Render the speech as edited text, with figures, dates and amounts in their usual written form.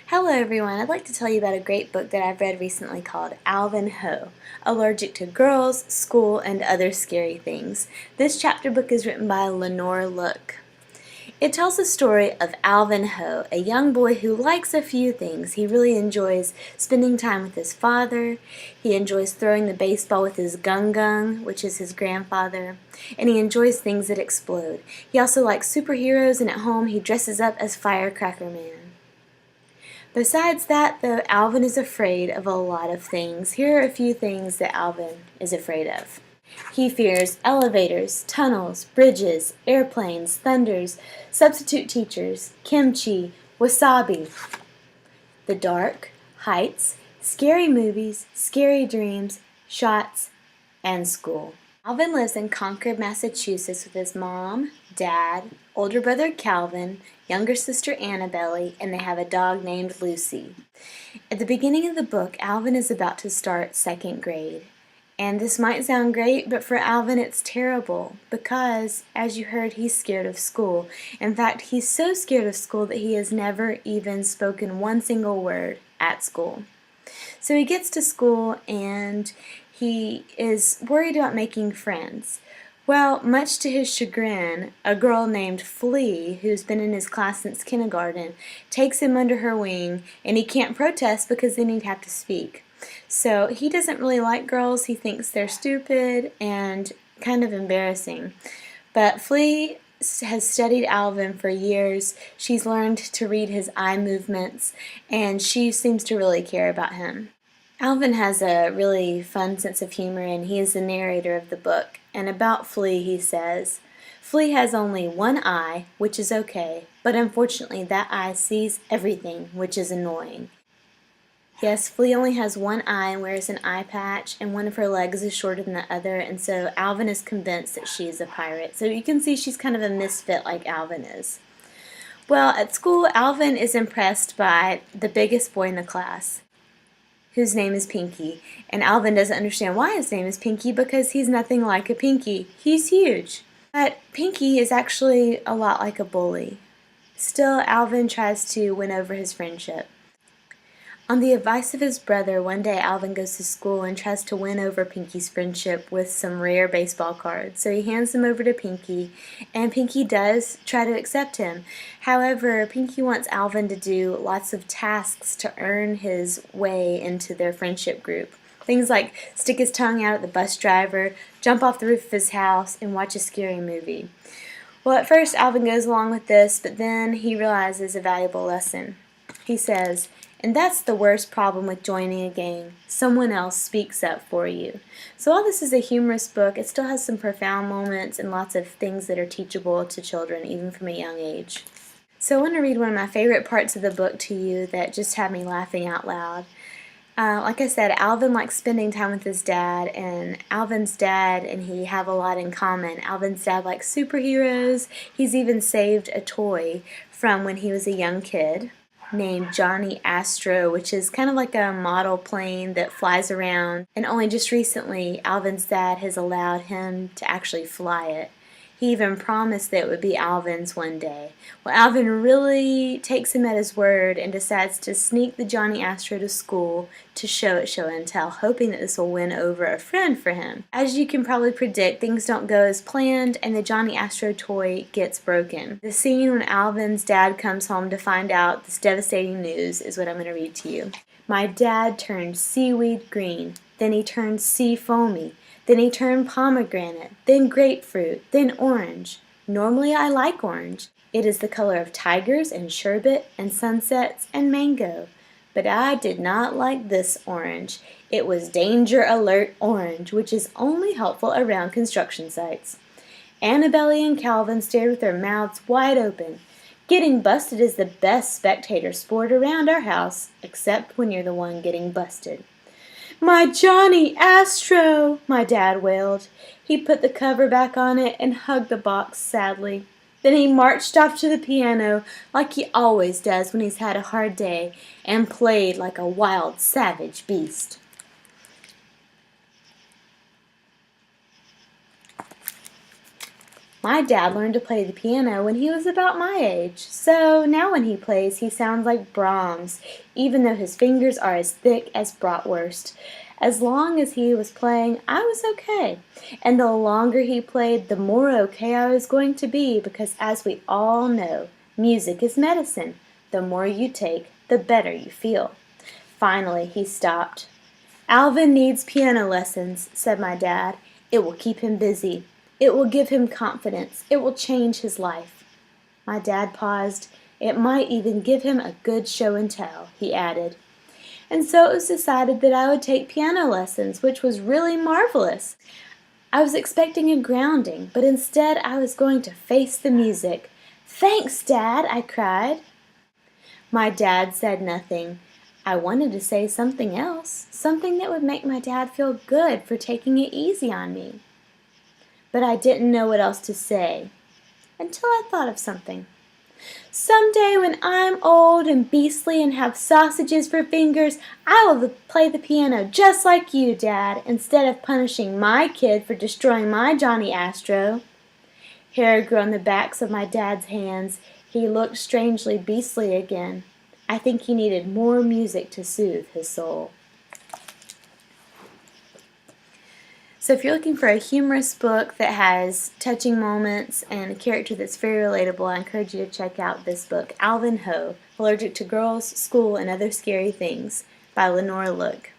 Hello everyone, I'd like to tell you about a great book that I've read recently called Alvin Ho, Allergic to Girls, School, and Other Scary Things. This chapter book is written by Lenore. It tells the story of Alvin Ho, a young boy who likes a few things. He really enjoys spending time with his father, he enjoys throwing the baseball with his gung, which is his grandfather, and he enjoys things that explode. He also likes superheroes, and at home he dresses up as Firecracker Man. Besides that, though, Alvin is afraid of a lot of things. Here are a few things that Alvin is afraid of. He fears elevators, tunnels, bridges, airplanes, thunders, substitute teachers, kimchi, wasabi, the dark, heights, scary movies, scary dreams, shots, and school. Alvin lives in Concord, Massachusetts with his mom, dad, older brother Calvin, younger sister Annabelle, and they have a dog named Lucy. At the beginning of the book, Alvin is about to start second grade. And this might sound great, but for Alvin it's terrible because, as you heard, he's scared of school. In fact, he's so scared of school that he has never even spoken one single word at school. So he gets to school and he is worried about making friends. Well, much to his chagrin, a girl named Flea, who's been in his class since kindergarten, takes him under her wing, and he can't protest because then he'd have to speak. So he doesn't really like girls. He thinks they're stupid and kind of embarrassing. But Flea has studied Alvin for years. She's learned to read his eye movements, and she seems to really care about him. Alvin has a really fun sense of humor, and he is the narrator of the book. And about Flea, he says, "Flea has only one eye, which is okay, but unfortunately that eye sees everything, which is annoying." Yes, Flea only has one eye and wears an eye patch, and one of her legs is shorter than the other, and so Alvin is convinced that she is a pirate. So you can see she's kind of a misfit like Alvin is. Well, at school, Alvin is impressed by the biggest boy in the class, whose name is Pinky, and Alvin doesn't understand why his name is Pinky because he's nothing like a Pinky. He's huge. But Pinky is actually a lot like a bully. Still, Alvin tries to win over his friendship. On the advice of his brother, one day Alvin goes to school and tries to win over Pinky's friendship with some rare baseball cards. So he hands them over to Pinky, and Pinky does try to accept him. However, Pinky wants Alvin to do lots of tasks to earn his way into their friendship group. Things like stick his tongue out at the bus driver, jump off the roof of his house, and watch a scary movie. Well, at first Alvin goes along with this, but then he realizes a valuable lesson. He says, "And that's the worst problem with joining a gang. Someone else speaks up for you." So while this is a humorous book, it still has some profound moments and lots of things that are teachable to children, even from a young age. So I want to read one of my favorite parts of the book to you that just had me laughing out loud. Like I said, Alvin likes spending time with his dad, and Alvin's dad and he have a lot in common. Alvin's dad likes superheroes. He's even saved a toy from when he was a young kid named Johnny Astro, which is kind of like a model plane that flies around, and only just recently Alvin's dad has allowed him to actually fly it. He even promised that it would be Alvin's one day. Well, Alvin really takes him at his word and decides to sneak the Johnny Astro to school to show at show and tell, hoping that this will win over a friend for him. As you can probably predict, things don't go as planned, and the Johnny Astro toy gets broken. The scene when Alvin's dad comes home to find out this devastating news is what I'm going to read to you. "My dad turned seaweed green, then he turned sea foamy. Then he turned pomegranate, then grapefruit, then orange. Normally I like orange. It is the color of tigers and sherbet and sunsets and mango. But I did not like this orange. It was danger alert orange, which is only helpful around construction sites." Annabelle and Calvin stared with their mouths wide open. "Getting busted is the best spectator sport around our house, except when you're the one getting busted." "My Johnny Astro!" my dad wailed. He put the cover back on it and hugged the box sadly. Then he marched off to the piano like he always does when he's had a hard day and played like a wild, savage beast. My dad learned to play the piano when he was about my age, so now when he plays, he sounds like Brahms, even though his fingers are as thick as bratwurst. As long as he was playing, I was okay. And the longer he played, the more okay I was going to be, because as we all know, music is medicine. The more you take, the better you feel. Finally, he stopped. "Alvin needs piano lessons," said my dad. "It will keep him busy. It will give him confidence. It will change his life." My dad paused. "It might even give him a good show and tell," he added. And so it was decided that I would take piano lessons, which was really marvelous. I was expecting a grounding, but instead I was going to face the music. "Thanks, Dad," I cried. My dad said nothing. I wanted to say something else, something that would make my dad feel good for taking it easy on me. But I didn't know what else to say, until I thought of something. "Someday when I'm old and beastly and have sausages for fingers, I will play the piano just like you, Dad, instead of punishing my kid for destroying my Johnny Astro." Hair grew on the backs of my dad's hands. He looked strangely beastly again. I think he needed more music to soothe his soul. So if you're looking for a humorous book that has touching moments and a character that's very relatable, I encourage you to check out this book, Alvin Ho, Allergic to Girls, School, and Other Scary Things by Lenore Look.